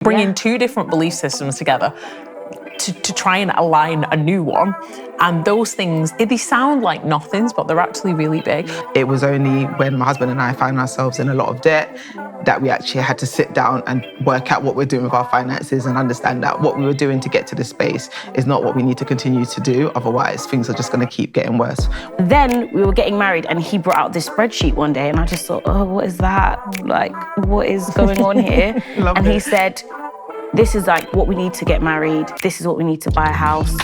bringing two different belief systems together to try and align a new one. And those things, they sound like nothings, but they're actually really big. It was only when my husband and I found ourselves in a lot of debt that we actually had to sit down and work out what we're doing with our finances and understand that what we were doing to get to this space is not what we need to continue to do. Otherwise, things are just going to keep getting worse. Then we were getting married and he brought out this spreadsheet one day and I just thought, oh, what is that? Like, what is going on here? And he said, this is like what we need to get married. This is what we need to buy a house.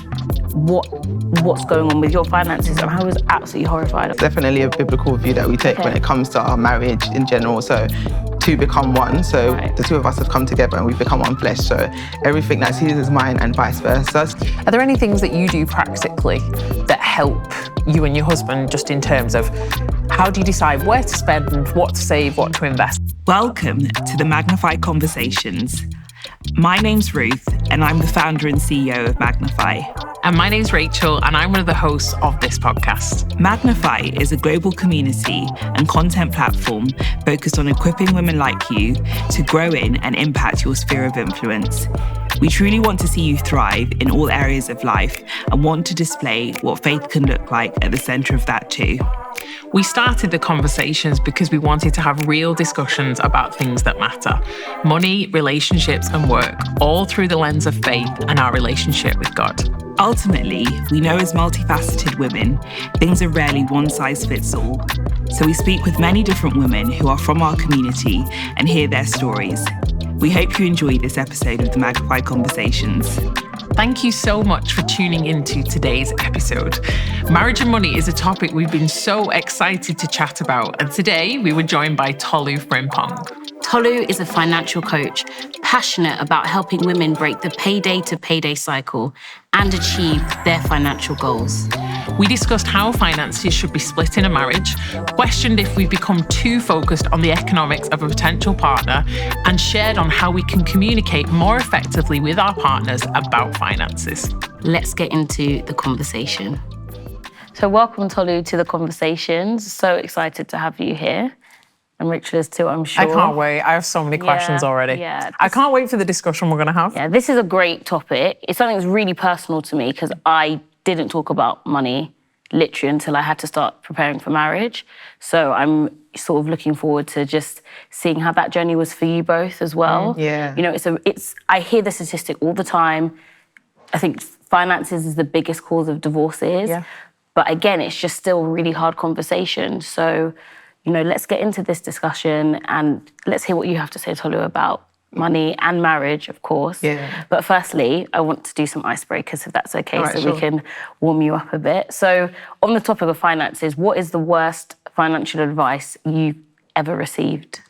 What's going on with your finances? And I was absolutely horrified. It's definitely a biblical view that we take when it comes to our marriage in general. So two become one. So the two of us have come together and we've become one flesh. So everything that's his is mine and vice versa. Are there any things that you do practically that help you and your husband just in terms of how do you decide where to spend, what to save, what to invest? Welcome to the Magnify Conversations. My name's Ruth, and I'm the founder and CEO of Magnify. And my name's Rachel, and I'm one of the hosts of this podcast. Magnify is a global community and content platform focused on equipping women like you to grow in and impact your sphere of influence. We truly want to see you thrive in all areas of life and want to display what faith can look like at the center of that too. We started the conversations because we wanted to have real discussions about things that matter. Money, relationships, and work, all through the lens of faith and our relationship with God. Ultimately, we know as multifaceted women, things are rarely one size fits all. So we speak with many different women who are from our community and hear their stories. We hope you enjoyed this episode of the Magnify Conversations. Thank you so much for tuning into today's episode. Marriage and money is a topic we've been so excited to chat about, and today we were joined by Tolu Frimpong. Tolu is a financial coach, passionate about helping women break the payday to payday cycle and achieve their financial goals. We discussed how finances should be split in a marriage, questioned if we've become too focused on the economics of a potential partner, and shared on how we can communicate more effectively with our partners about finances. Let's get into the conversation. So welcome, Tolu, to the conversations. So excited to have you here. And Rachel is too, I'm sure. I can't wait. I have so many questions already. I can't wait for the discussion we're going to have. Yeah, this is a great topic. It's something that's really personal to me because I didn't talk about money literally until I had to start preparing for marriage. So I'm sort of looking forward to just seeing how that journey was for you both as well. Yeah. You know, I hear the statistic all the time. I think finances is the biggest cause of divorces. Yeah. But again, it's just still a really hard conversation. So, you know, let's get into this discussion and let's hear what you have to say, Tolu, about money and marriage, of course. Yeah. But firstly, I want to do some icebreakers, if that's okay, right, so sure. we can warm you up a bit. So on the topic of finances, what is the worst financial advice you've ever received?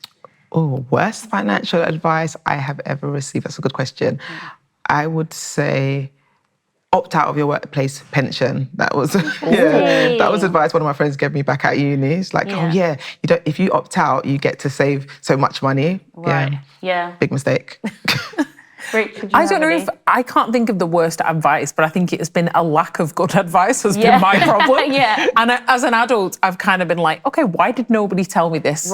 Oh, worst financial advice I have ever received? That's a good question. I would say opt out of your workplace pension. That was that was advice one of my friends gave me back at uni. It's like, if you opt out, you get to save so much money. Right. Yeah. Big mistake. I don't know if I can't think of the worst advice, but I think it's been a lack of good advice has been my problem. And as an adult, I've kind of been like, okay, why did nobody tell me this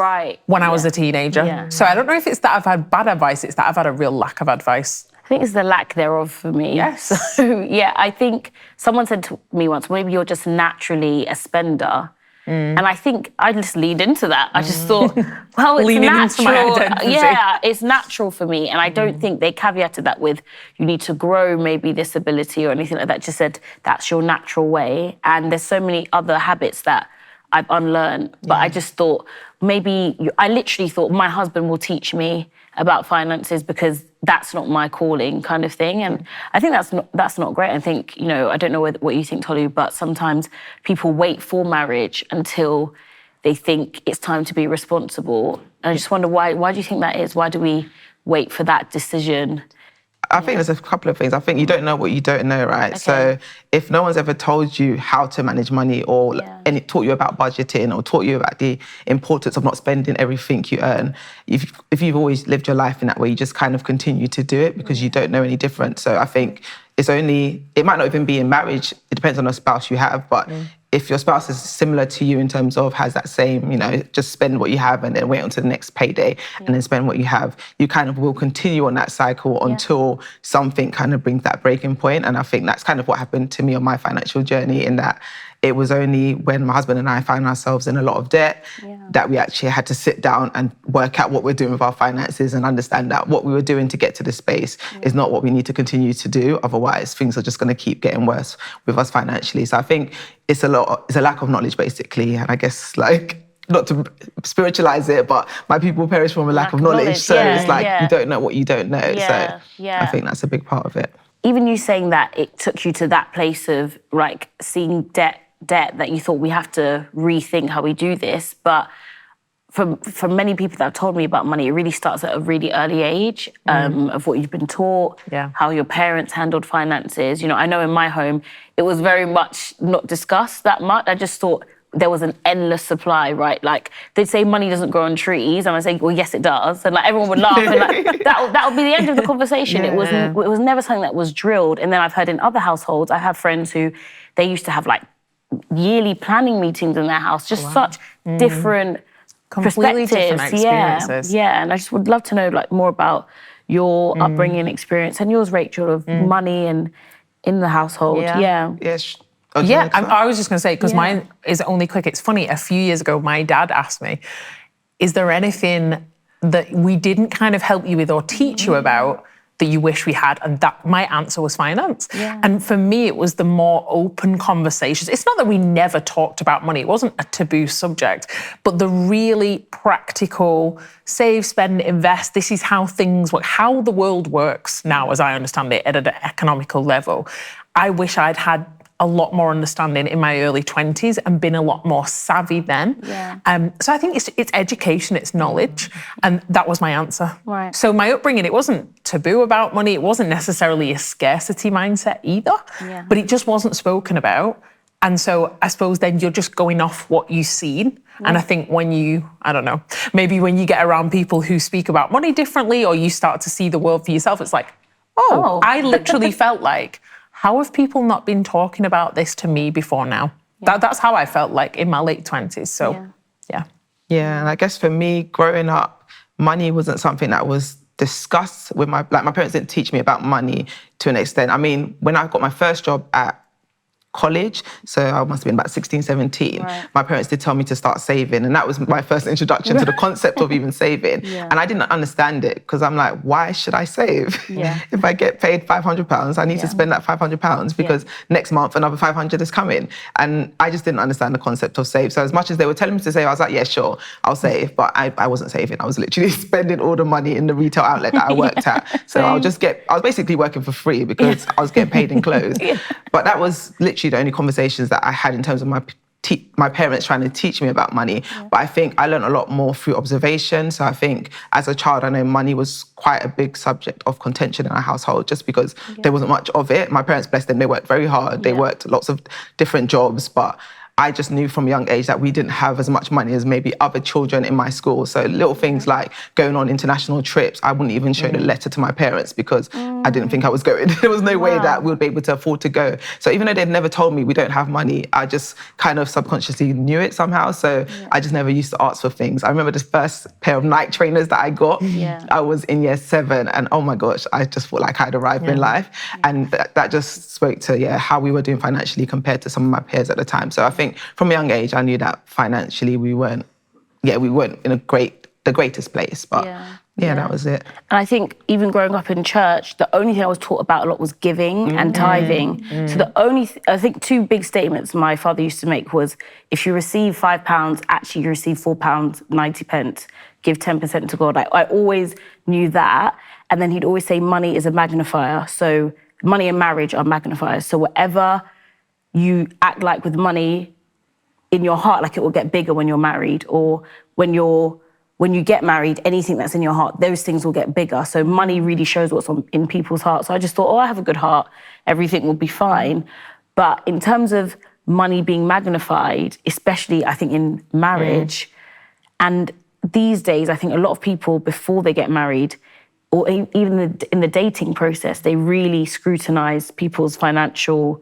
when I was a teenager? Yeah. So I don't know if it's that I've had bad advice, it's that I've had a real lack of advice. I think it's the lack thereof for me. Yes. So, yeah, I think someone said to me once, maybe you're just naturally a spender. And I think I just leaned into that. I just thought, well, it's Leaning natural. into my identity. Yeah, it's natural for me. And I don't think they caveated that with you need to grow maybe this ability or anything like that. Just said that's your natural way. And there's so many other habits that I've unlearned. But I just thought I literally thought my husband will teach me about finances because that's not my calling kind of thing. And I think that's not great. I think, you know, I don't know what you think, Tolu, but sometimes people wait for marriage until they think it's time to be responsible. And I just wonder why do you think that is? Why do we wait for that decision? I think there's a couple of things. I think you don't know what you don't know, right? Okay. So if no one's ever told you how to manage money or and it taught you about budgeting or taught you about the importance of not spending everything you earn, if you've always lived your life in that way, you just kind of continue to do it because you don't know any different. So I think it might not even be in marriage, it depends on the spouse you have, but if your spouse is similar to you in terms of has that same, just spend what you have and then wait until the next payday and then spend what you have, you kind of will continue on that cycle until something kind of brings that breaking point. And I think that's kind of what happened to me on my financial journey, in that it was only when my husband and I found ourselves in a lot of debt that we actually had to sit down and work out what we're doing with our finances and understand that what we were doing to get to this space is not what we need to continue to do. Otherwise, things are just going to keep getting worse with us financially. So I think it's a lack of knowledge, basically. And I guess, not to spiritualize it, but my people perish from a lack of knowledge. So it's you don't know what you don't know. So I think that's a big part of it. Even you saying that, it took you to that place of seeing debt that you thought we have to rethink how we do this. But for many people that have told me about money, it really starts at a really early age of what you've been taught, how your parents handled finances. I know in my home, it was very much not discussed that much. I just thought there was an endless supply, right? They'd say money doesn't grow on trees, and I say, well, yes, it does. And everyone would laugh, and that would be the end of the conversation. It was never something that was drilled. And then I've heard in other households, I have friends who they used to have yearly planning meetings in their house, just such different completely perspectives. Different experiences. Yeah, and I just would love to know more about your upbringing experience and yours, Rachel, of money and in the household. Yes. I was just going to say, because mine is only quick. It's funny, a few years ago, my dad asked me, is there anything that we didn't kind of help you with or teach you about that you wish we had? And that my answer was finance. And for me, it was the more open conversations. It's not that we never talked about money. It wasn't a taboo subject, but the really practical save, spend, invest. This is how things work, how the world works now, as I understand it, at an economical level. I wish I'd had a lot more understanding in my early 20s and been a lot more savvy then. So I think it's education, it's knowledge, and that was my answer. Right. So my upbringing, it wasn't taboo about money, it wasn't necessarily a scarcity mindset either, but it just wasn't spoken about. And so I suppose then you're just going off what you've seen. And I think when you, maybe when you get around people who speak about money differently, or you start to see the world for yourself, it's I literally felt how have people not been talking about this to me before now? That's how I felt in my late 20s. So, yeah, and I guess for me, growing up, money wasn't something that was discussed with my parents didn't teach me about money to an extent. I mean, when I got my first job at college, so I must have been about 16, 17, my parents did tell me to start saving, and that was my first introduction to the concept of even saving. And I didn't understand it, because I'm like, why should I save? If I get paid £500, I need to spend that £500 because next month another 500 is coming. And I just didn't understand the concept of save. So as much as they were telling me to save, I was like, yeah, sure, I'll save. But I wasn't saving. I was literally spending all the money in the retail outlet that I worked at. So I was basically working for free because I was getting paid in clothes. But that was literally the only conversations that I had in terms of my parents trying to teach me about money. But I think I learned a lot more through observation. So I think as a child, I know money was quite a big subject of contention in our household, just because there wasn't much of it. My parents, bless them, they worked very hard. They worked lots of different jobs, but I just knew from a young age that we didn't have as much money as maybe other children in my school. So little things like going on international trips, I wouldn't even show the letter to my parents because I didn't think I was going. There was no way that we would be able to afford to go. So even though they'd never told me we don't have money, I just kind of subconsciously knew it somehow. So I just never used to ask for things. I remember the first pair of Nike trainers that I got, I was in year 7, and oh my gosh, I just felt like I'd arrived in life. And that just spoke to how we were doing financially compared to some of my peers at the time. So I think from a young age, I knew that financially we weren't in the greatest place, but that was it. And I think even growing up in church, the only thing I was taught about a lot was giving and tithing. So I think 2 big statements my father used to make was, if you receive £5, actually you receive £4.90, give 10% to God. I always knew that. And then he'd always say money is a magnifier. So money and marriage are magnifiers. So whatever you act like with money in your heart, it will get bigger when you're married, or when you get married, anything that's in your heart, those things will get bigger. So money really shows what's in people's hearts. So I just thought, I have a good heart, everything will be fine. But in terms of money being magnified, especially I think in marriage, and these days, I think a lot of people before they get married, or even in the dating process, they really scrutinize people's financial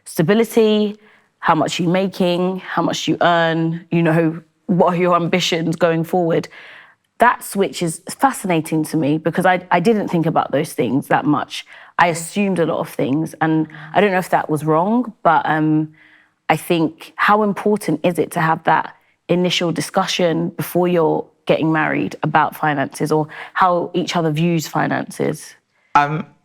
stability, how much you're making, how much you earn, you know, what are your ambitions going forward. That switch is fascinating to me because I didn't think about those things that much. I assumed a lot of things, and I don't know if that was wrong, but I think how important is it to have that initial discussion before you're getting married about finances or how each other views finances?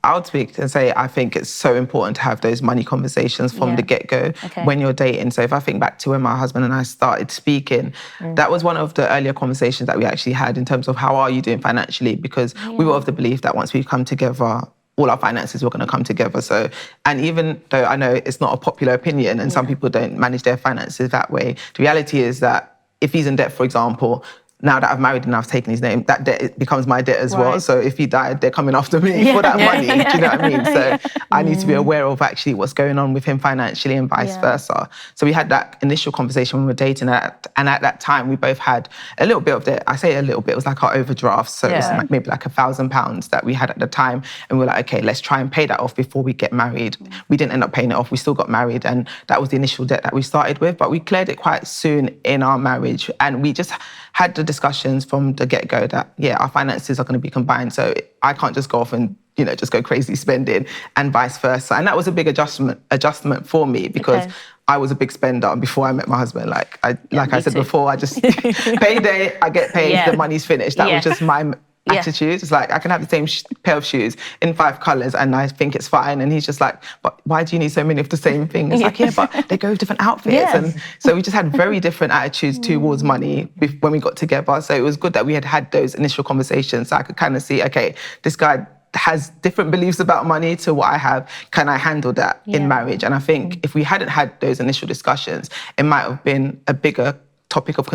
I would speak and say I think it's so important to have those money conversations from the get-go when you're dating. So if I think back to when my husband and I started speaking, that was one of the earlier conversations that we actually had in terms of how are you doing financially? Because we were of the belief that once we come together, all our finances were going to come together. So, and even though I know it's not a popular opinion and some people don't manage their finances that way, the reality is that if he's in debt, for example, now that I've married and I've taken his name, that debt becomes my debt as well. So if he died, they're coming after me for that money. Do you know what I mean? So I need to be aware of actually what's going on with him financially and vice versa. So we had that initial conversation when we were dating, and at that time we both had a little bit of debt. I say a little bit, it was like our overdraft. So it was maybe like £1,000 that we had at the time. And we were like, okay, let's try and pay that off before we get married. We didn't end up paying it off. We still got married, and that was the initial debt that we started with. But we cleared it quite soon in our marriage, and we just had the discussions from the get-go that, our finances are going to be combined. So I can't just go off and, just go crazy spending, and vice versa. And that was a big adjustment for me because I was a big spender before I met my husband. Like I said before, I just, payday, I get paid, the money's finished. That was just my attitude. It's like, I can have the same pair of shoes in 5 colours and I think it's fine. And he's just like, but why do you need so many of the same thing? It's like, but they go with different outfits. And so we just had very different attitudes towards money when we got together. So it was good that we had those initial conversations. So I could kind of see, okay, this guy has different beliefs about money to what I have. Can I handle that in marriage? And I think if we hadn't had those initial discussions, it might have been a bigger topic of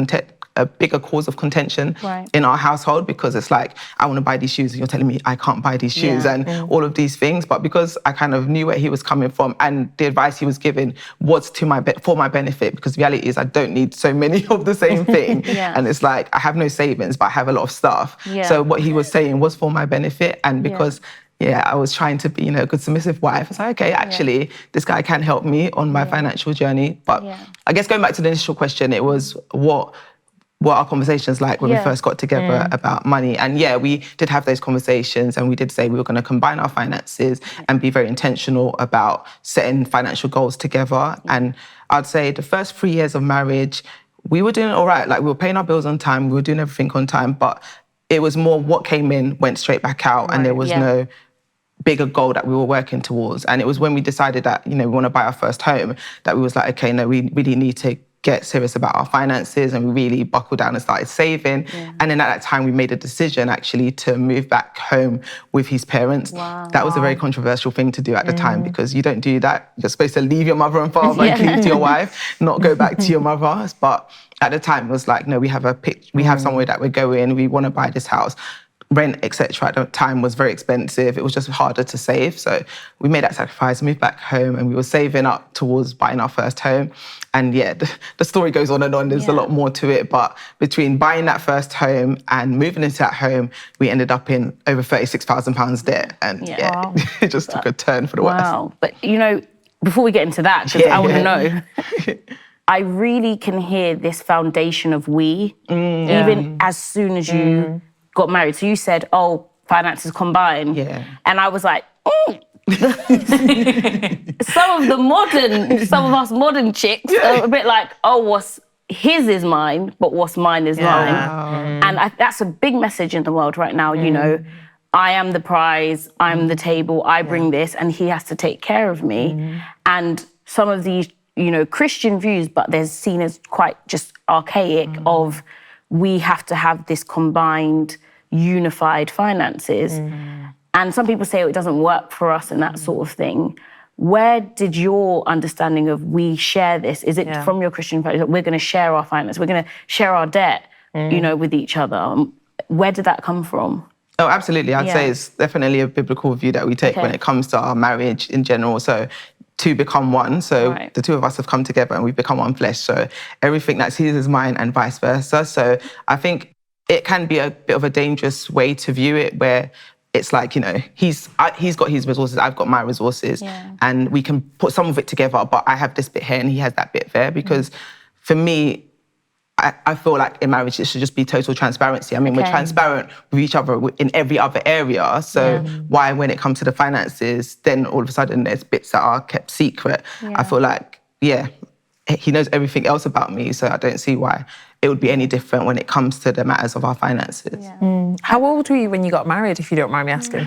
a bigger cause of contention in our household, because it's like, I want to buy these shoes and you're telling me I can't buy these shoes and all of these things. But because I kind of knew where he was coming from and the advice he was giving was for my benefit, because the reality is I don't need so many of the same thing. And it's like, I have no savings, but I have a lot of stuff. So what he was saying was for my benefit. And because I was trying to be, a good submissive wife. I was like, okay, actually, this guy can help me on my financial journey. But I guess going back to the initial question, it was what our conversations like when we first got together about money. And we did have those conversations, and we did say we were going to combine our finances and be very intentional about setting financial goals together. And I'd say the first 3 years of marriage, we were doing all right. Like, we were paying our bills on time, we were doing everything on time, but it was more what came in went straight back out, and there was no bigger goal that we were working towards. And it was when we decided that, we want to buy our first home, that we was like, okay, no, we really need to get serious about our finances, and we really buckled down and started saving. And then at that time, we made a decision actually to move back home with his parents. That was a very controversial thing to do at the time, because you don't do that. You're supposed to leave your mother and father and cleave to your wife, not go back to your mother. But at the time, it was like, no, we have somewhere that we're going, we want to buy this house. Rent, etc. at the time was very expensive. It was just harder to save. So we made that sacrifice, moved back home, and we were saving up towards buying our first home. And the story goes on and on. There's a lot more to it. But between buying that first home and moving into that home, we ended up in over £36,000 debt. And it just took a turn for the worse. But, before we get into that, because I want to know, I really can hear this foundation of even as soon as you got married. So you said, finances combined. And I was like, some of us modern chicks are a bit like, what's his is mine, but what's mine is mine. And that's a big message in the world right now, I am the prize, I'm the table, I bring this, and he has to take care of me. And some of these, Christian views, but they're seen as quite just archaic of, we have to have this combined, unified finances. And some people say, it doesn't work for us and that sort of thing. Where did your understanding of we share this? Is it from your Christian values that we're going to share our finances, we're going to share our debt, with each other? Where did that come from? Oh, absolutely. I'd say it's definitely a biblical view that we take when it comes to our marriage in general. So to become one. So the two of us have come together and we've become one flesh. So everything that's his is mine and vice versa. So I think it can be a bit of a dangerous way to view it, where it's like, you know, he's got his resources, I've got my resources, and we can put some of it together, but I have this bit here and he has that bit there, because for me, I feel like in marriage, it should just be total transparency. I mean, we're transparent with each other in every other area. So why, when it comes to the finances, then all of a sudden there's bits that are kept secret? I feel like, he knows everything else about me, so I don't see why it would be any different when it comes to the matters of our finances. How old were you when you got married, if you don't mind me asking?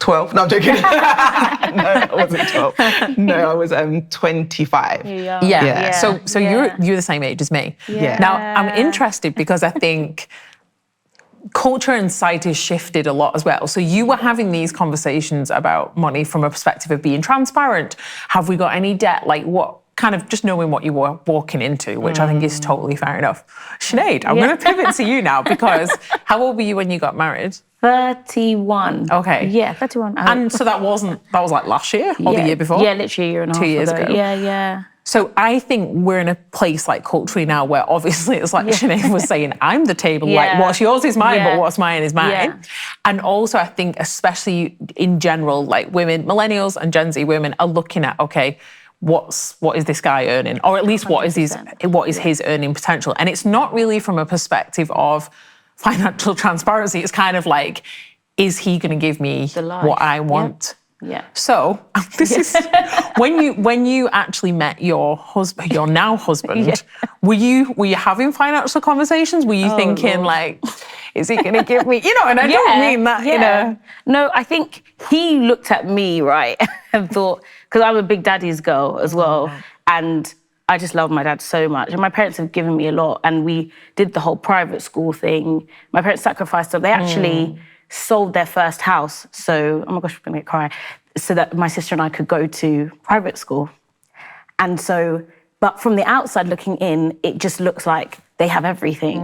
12? No, I'm joking. No, I wasn't 12. No, I was 25. Yeah. So you're the same age as me. Now, I'm interested because I think culture and society has shifted a lot as well. So you were having these conversations about money from a perspective of being transparent. Have we got any debt? Like, what kind of just knowing what you were walking into, which I think is totally fair enough. Sinead, I'm going to pivot to you now, because how old were you when you got married? 31. Okay. Yeah, 31. And so that was like last year or the year before? Yeah, literally a year and a half 2 years ago. Yeah. So I think we're in a place like culturally now where obviously it's like Sinead was saying, I'm the table, like what's yours is mine, but what's mine is mine. And also I think especially in general, like women, millennials and Gen Z women are looking at, okay, what is this guy earning? Or at least what is his earning potential? And it's not really from a perspective of financial transparency. It's kind of like, is he going to give me what I want? Yeah. So this is when you actually met your husband, your now husband. Were you having financial conversations? Were you thinking like, is he going to give me? You know, and I don't mean that in a. No, I think he looked at me, right, and thought, because I'm a big daddy's girl as well, and I just love my dad so much. And my parents have given me a lot, and we did the whole private school thing. My parents sacrificed, so they actually sold their first house. So, oh my gosh, I'm gonna cry. So that my sister and I could go to private school. And so, but from the outside looking in, it just looks like they have everything.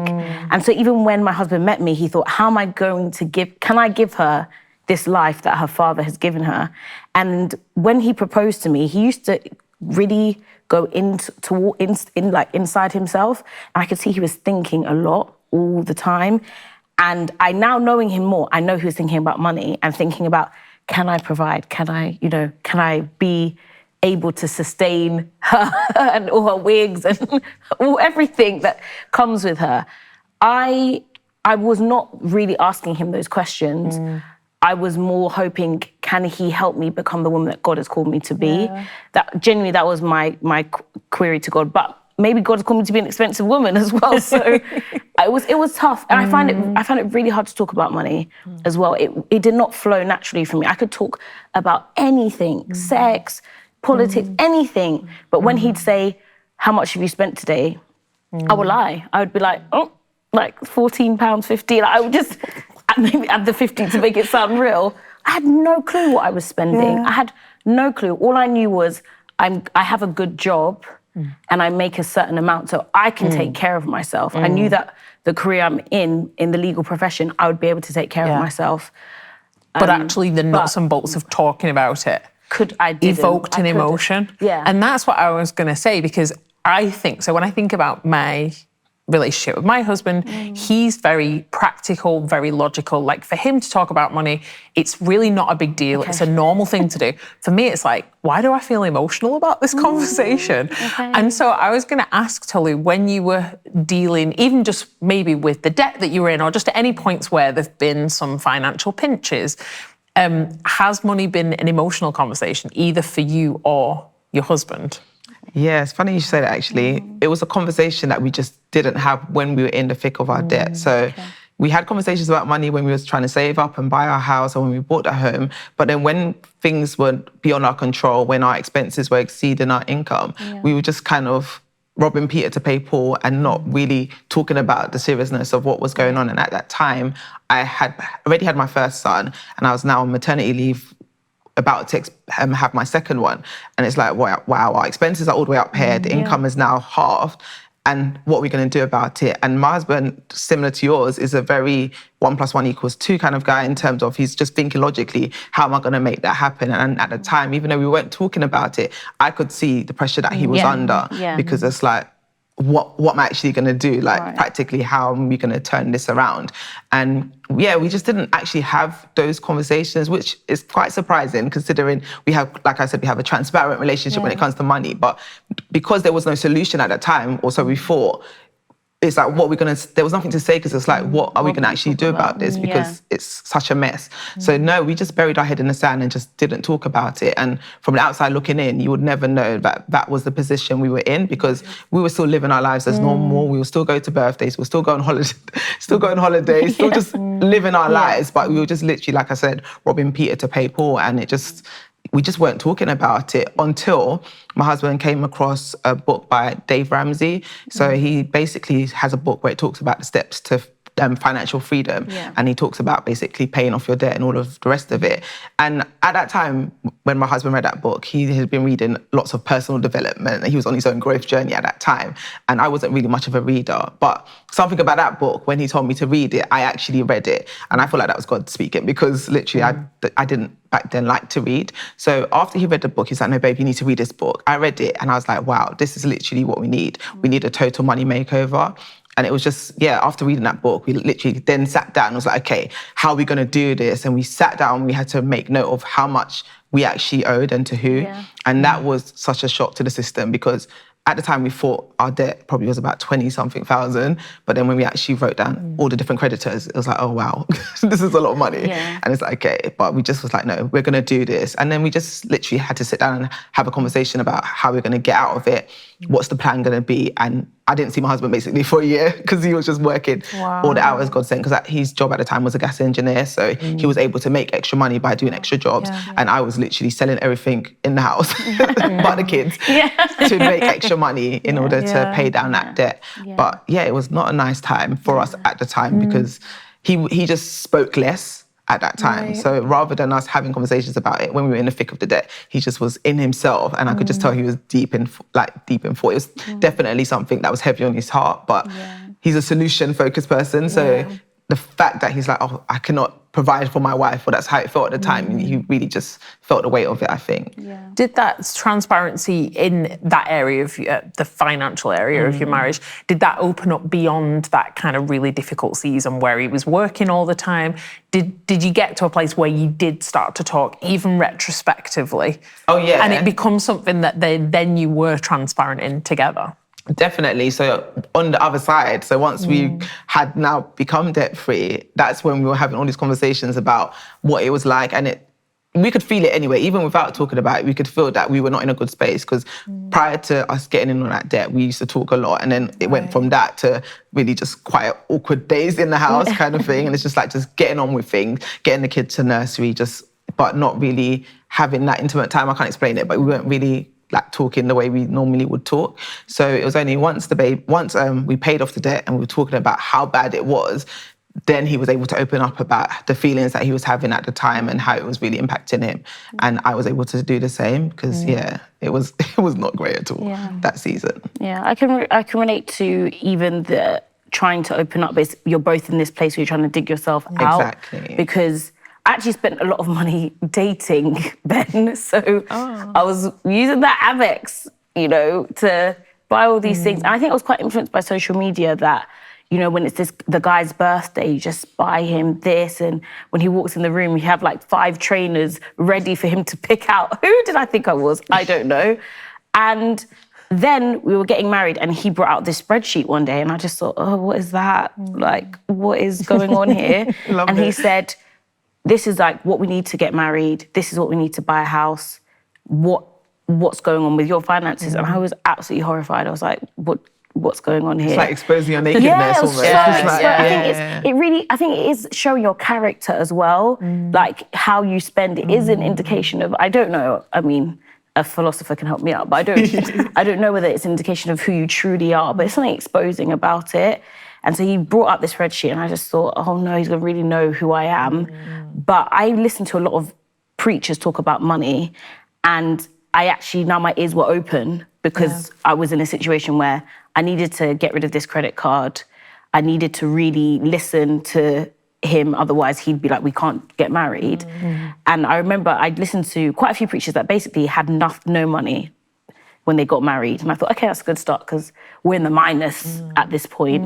And so even when my husband met me, he thought, how am I going to can I give her this life that her father has given her? And when he proposed to me, he used to really go inside himself. And I could see he was thinking a lot all the time. And I now, knowing him more, I know he was thinking about money and thinking about, can I provide? Can I be able to sustain her and all her wigs and everything that comes with her? I was not really asking him those questions. I was more hoping, can he help me become the woman that God has called me to be? That genuinely, that was my query to God. But maybe God has called me to be an expensive woman as well. So it was tough. And I find it really hard to talk about money as well. It did not flow naturally for me. I could talk about anything, sex, politics, anything. But when he'd say, how much have you spent today? I would lie. I would be like, oh, like £14.50. Like, I would just maybe add the 50 to make it sound real. I had no clue what I was spending. I had no clue. All I knew was I have a good job and I make a certain amount so I can take care of myself. I knew that the career I'm in the legal profession, I would be able to take care of myself. But actually the nuts and bolts of talking about it evoked an emotion. And that's what I was going to say, because I think, so when I think about my relationship with my husband, he's very practical, very logical. Like, for him to talk about money, it's really not a big deal. It's a normal thing to do. For me, it's like, why do I feel emotional about this conversation? And so I was going to ask Tolu, when you were dealing, even just maybe with the debt that you were in, or just at any points where there've been some financial pinches, has money been an emotional conversation, either for you or your husband? Yeah, it's funny you say that, actually. It was a conversation that we just didn't have when we were in the thick of our debt. So we had conversations about money when we were trying to save up and buy our house, or when we bought a home. But then when things were beyond our control, when our expenses were exceeding our income, we were just kind of robbing Peter to pay Paul and not really talking about the seriousness of what was going on. And at that time, I had already had my first son, and I was now on maternity leave, about to have my second one. And it's like, wow, our expenses are all the way up here. The income is now halved. And what are we going to do about it? And my husband, similar to yours, is a very 1 + 1 = 2 kind of guy, in terms of he's just thinking logically, how am I going to make that happen? And at the time, even though we weren't talking about it, I could see the pressure that he was under, because it's like, what am I actually going to do? Like, practically, how am we going to turn this around? And yeah, we just didn't actually have those conversations, which is quite surprising considering we have, like I said, we have a transparent relationship when it comes to money. But because there was no solution at that time, or so we thought, it's like, what we're going to, there was nothing to say because it's like, what are we going to actually do about this? Because it's such a mess. So no, we just buried our head in the sand and just didn't talk about it. And from the outside looking in, you would never know that that was the position we were in, because we were still living our lives as normal. We would still go to birthdays, we'll still go on holidays, still just living our lives. But we were just literally, like I said, robbing Peter to pay Paul. And we just weren't talking about it until my husband came across a book by Dave Ramsey. So he basically has a book where it talks about the steps to financial freedom. And he talks about basically paying off your debt and all of the rest of it. And at that time, when my husband read that book, he had been reading lots of personal development. He was on his own growth journey at that time. And I wasn't really much of a reader. But something about that book, when he told me to read it, I actually read it. And I feel like that was God speaking, because literally I didn't back then like to read. So after he read the book, he's like, no, babe, you need to read this book. I read it and I was like, wow, this is literally what we need. We need a total money makeover. And it was just, after reading that book, we literally then sat down and was like, okay, how are we going to do this? And we sat down and we had to make note of how much we actually owed and to who. And that was such a shock to the system, because at the time we thought our debt probably was about 20-something thousand. But then when we actually wrote down all the different creditors, it was like, oh, wow, this is a lot of money. And it's like, okay, but we just was like, no, we're going to do this. And then we just literally had to sit down and have a conversation about how we're going to get out of it. What's the plan going to be? And I didn't see my husband basically for a year, because he was just working all the hours God sent, because his job at the time was a gas engineer. So he was able to make extra money by doing extra jobs. And I was literally selling everything in the house, but the kids, to make extra money in order to pay down that debt. But it was not a nice time for us at the time, because he just spoke less at that time. So rather than us having conversations about it when we were in the thick of the debt, he just was in himself, and I could just tell he was deep in thought. It was definitely something that was heavy on his heart, but he's a solution-focused person. So the fact that he's like, oh, I cannot provide for my wife, or that's how it felt at the time, and he really just felt the weight of it, I think. Did that transparency in that area of the financial area of your marriage, did that open up beyond that kind of really difficult season where he was working all the time? Did you get to a place where you did start to talk, even retrospectively? Oh, yeah. And it becomes something that then you were transparent in together? Definitely. So on the other side, so once we had now become debt-free, that's when we were having all these conversations about what it was like. And we could feel it anyway, even without talking about it, we could feel that we were not in a good space, because prior to us getting in on that debt, we used to talk a lot. And then it went from that to really just quite awkward days in the house kind of thing. And it's just like just getting on with things, getting the kids to nursery, but not really having that intimate time. I can't explain it, but we weren't really like talking the way we normally would talk. So it was only once we paid off the debt and we were talking about how bad it was, then he was able to open up about the feelings that he was having at the time and how it was really impacting him. And I was able to do the same, because it was not great at all that season. I can relate to even the trying to open up. You're both in this place where you're trying to dig yourself out. Exactly. Because I actually spent a lot of money dating Ben, so I was using that Amex, to buy all these things. And I think I was quite influenced by social media that, when it's the guy's birthday, you just buy him this, and when he walks in the room, you have like 5 trainers ready for him to pick out. Who did I think I was? I don't know. And then we were getting married, and he brought out this spreadsheet one day, and I just thought, oh, what is that? Like, what is going on here? He said, this is like what we need to get married. This is what we need to buy a house. What's going on with your finances? And I was absolutely horrified. I was like, what's going on here? It's like exposing your nakedness almost. I think it is showing your character as well. Like how you spend it is an indication of, I don't know, I mean, a philosopher can help me out, but I don't know whether it's an indication of who you truly are, but it's something exposing about it. And so he brought up this spreadsheet, and I just thought, oh no, he's gonna really know who I am. But I listen to a lot of preachers talk about money, and I actually, now my ears were open, because I was in a situation where I needed to get rid of this credit card. I needed to really listen to him, otherwise he'd be like, we can't get married. And I remember I'd listened to quite a few preachers that basically had no money. when they got married. And I thought, okay, that's a good start because we're in the minus at this point.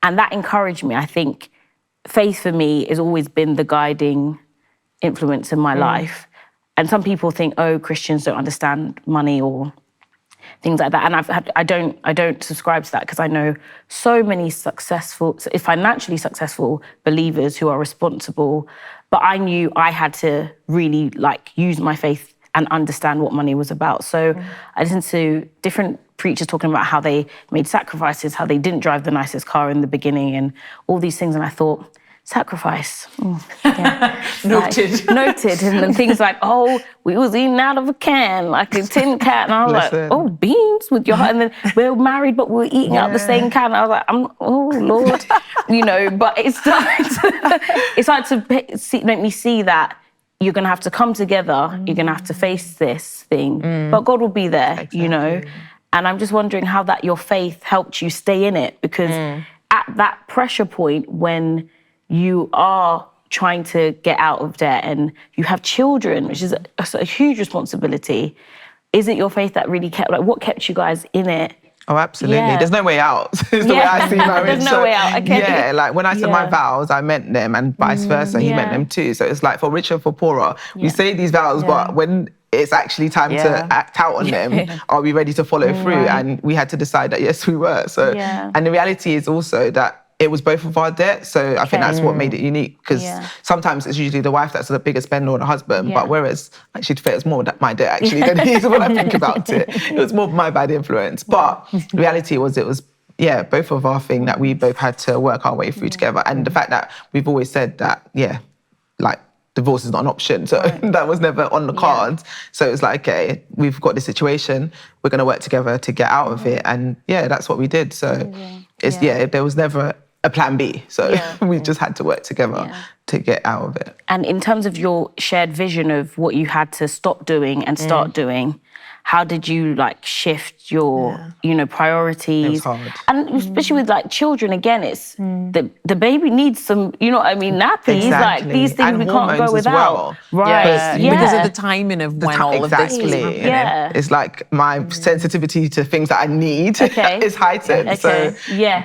And that encouraged me. I think faith for me has always been the guiding influence in my life. And some people think, oh, Christians don't understand money or things like that. And I don't subscribe to that because I know so many financially successful believers who are responsible. But I knew I had to really use my faith and understand what money was about. So I listened to different preachers talking about how they made sacrifices, how they didn't drive the nicest car in the beginning and all these things. And I thought, sacrifice. Noted. Noted. And then things like, oh, we was eating out of a can, like a tin can. And I was like, oh, beans with your heart. And then we were married, but we were eating out the same can. I was like, oh, Lord. But it started to make me see that you're going to have to come together. You're going to have to face this thing. But God will be there, Exactly. And I'm just wondering how that your faith helped you stay in it. Because at that pressure point when you are trying to get out of debt and you have children, which is a huge responsibility, is it your faith that really kept, what kept you guys in it? Oh, absolutely. Yeah. There's no way out. Is the way I see marriage. There's no way out, okay. Yeah, when I said my vows, I meant them, and vice versa, he meant them too. So it's like for richer, for poorer. We say these vows, but when it's actually time to act out on them, are we ready to follow through? And we had to decide that yes, we were. So, and the reality is also that it was both of our debt. So I think that's what made it unique, because sometimes it's usually the wife that's the bigger spender or the husband, but whereas actually to it was more my debt actually than his when I think about it. It was more my bad influence. But the reality was it was both of our thing that we both had to work our way through together. And the fact that we've always said that, divorce is not an option. So that was never on the cards. So it was like, okay, we've got this situation, we're going to work together to get out of it. And that's what we did. So there was never a plan B. So we just had to work together to get out of it. And in terms of your shared vision of what you had to stop doing and start doing, how did you shift your, priorities? It was hard. And especially with children, again, it's the baby needs some, nappies, Exactly. These things and we can't go without. Well. Right. Because of the timing of when all of this was happening. Yeah. It's like my sensitivity to things that I need is heightened. Okay.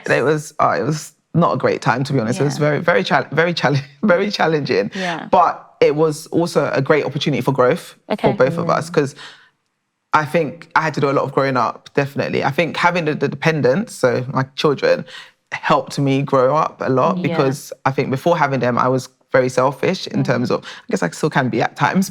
So it was not a great time, to be honest. It was very challenging. Yeah. But it was also a great opportunity for growth for both of us, because I think I had to do a lot of growing up, definitely. I think having the dependents, so my children, helped me grow up a lot, because I think before having them, I was very selfish in terms of, I guess I still can be at times,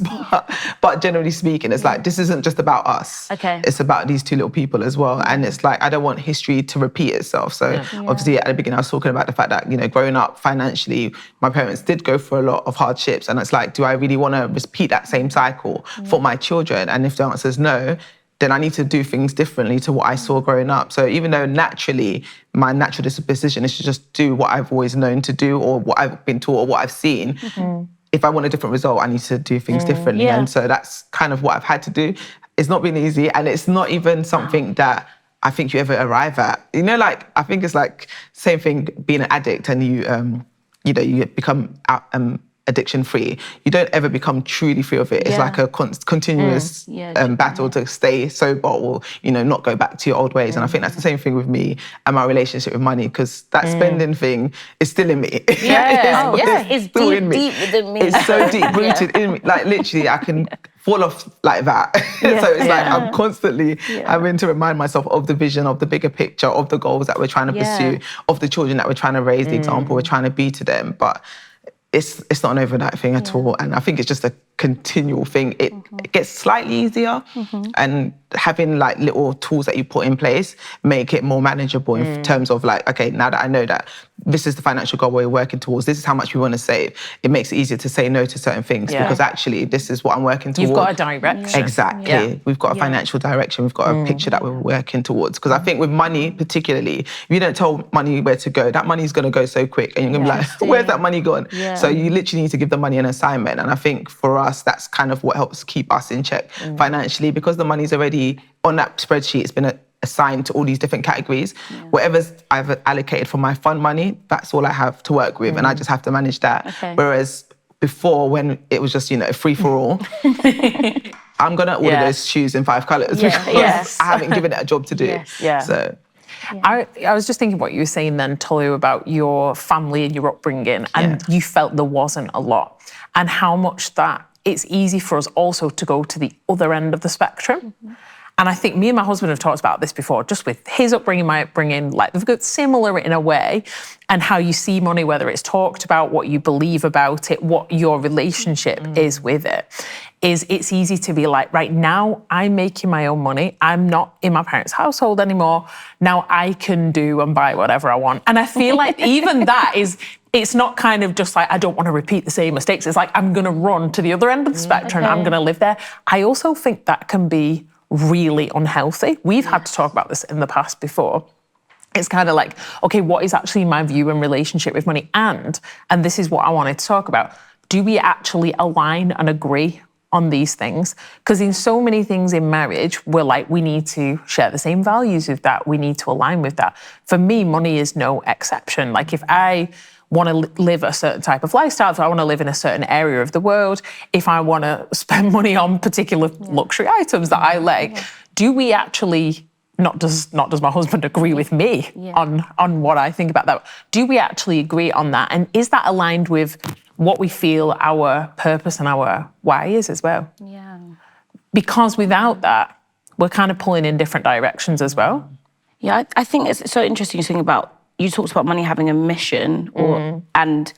but generally speaking, it's like, this isn't just about us. Okay. It's about these two little people as well. And it's like, I don't want history to repeat itself. So obviously at the beginning, I was talking about the fact that, growing up financially, my parents did go through a lot of hardships. And it's like, do I really want to repeat that same cycle for my children? And if the answer is no, then I need to do things differently to what I saw growing up. So even though naturally, my natural disposition is to just do what I've always known to do, or what I've been taught, or what I've seen, if I want a different result, I need to do things differently. And so that's kind of what I've had to do. It's not been easy, and it's not even something that I think you ever arrive at. I think it's like same thing being an addict, and you become addiction-free. You don't ever become truly free of it. It's like a continuous battle to stay sober, or not go back to your old ways. And I think that's the same thing with me and my relationship with money, because that spending thing is still in me. It's still deep, in me. deep within me. It's so deep rooted in me. Like literally, I can fall off like that. So it's like I'm constantly having to remind myself of the vision, of the bigger picture, of the goals that we're trying to pursue, of the children that we're trying to raise, the example we're trying to be to them. But it's not an overnight thing at all. And I think it's just a continual thing. It gets slightly easier, and having little tools that you put in place make it more manageable in terms of okay, now that I know that this is the financial goal we're working towards, this is how much we want to save, it makes it easier to say no to certain things, because actually this is what I'm working towards. You've got a direction. Exactly. Yeah. We've got a financial direction, we've got a picture that we're working towards. Because I think with money particularly, if you don't tell money where to go, that money's going to go so quick, and you're going to be like, where's that money gone? So you literally need to give the money an assignment. And I think for us, that's kind of what helps keep us in check financially, because the money's already on that spreadsheet. It's been assigned to all these different categories. Whatever's I've allocated for my fund money, that's all I have to work with, and I just have to manage that. Whereas before, when it was just a free for all, I'm going to order those shoes in 5 colours because I haven't given it a job to do. So... I was just thinking what you were saying then, Tolu, about your family and your upbringing, and you felt there wasn't a lot, and how much that it's easy for us also to go to the other end of the spectrum. And I think me and my husband have talked about this before, just with his upbringing, my upbringing, like they've got similar in a way, and how you see money, whether it's talked about, what you believe about it, what your relationship is with it, is it's easy to be like, right now I'm making my own money. I'm not in my parents' household anymore. Now I can do and buy whatever I want. And I feel like even that is, it's not kind of just like, I don't want to repeat the same mistakes. It's like, I'm going to run to the other end of the spectrum. I'm going to live there. I also think that can be really unhealthy. We've had to talk about this in the past before. It's kind of like, okay, what is actually my view and relationship with money? And this is what I wanted to talk about. Do we actually align and agree on these things? Because in so many things in marriage, we're like, we need to share the same values with that. We need to align with that. For me, money is no exception. Like if I want to live a certain type of lifestyle, if I want to live in a certain area of the world, if I want to spend money on particular luxury items that I like, do we actually, not does my husband agree with me on what I think about that, do we actually agree on that? And is that aligned with what we feel our purpose and our why is as well? Yeah. Because without that, we're kind of pulling in different directions as well. Yeah, I think it's so interesting you think about, you talked about money having a mission and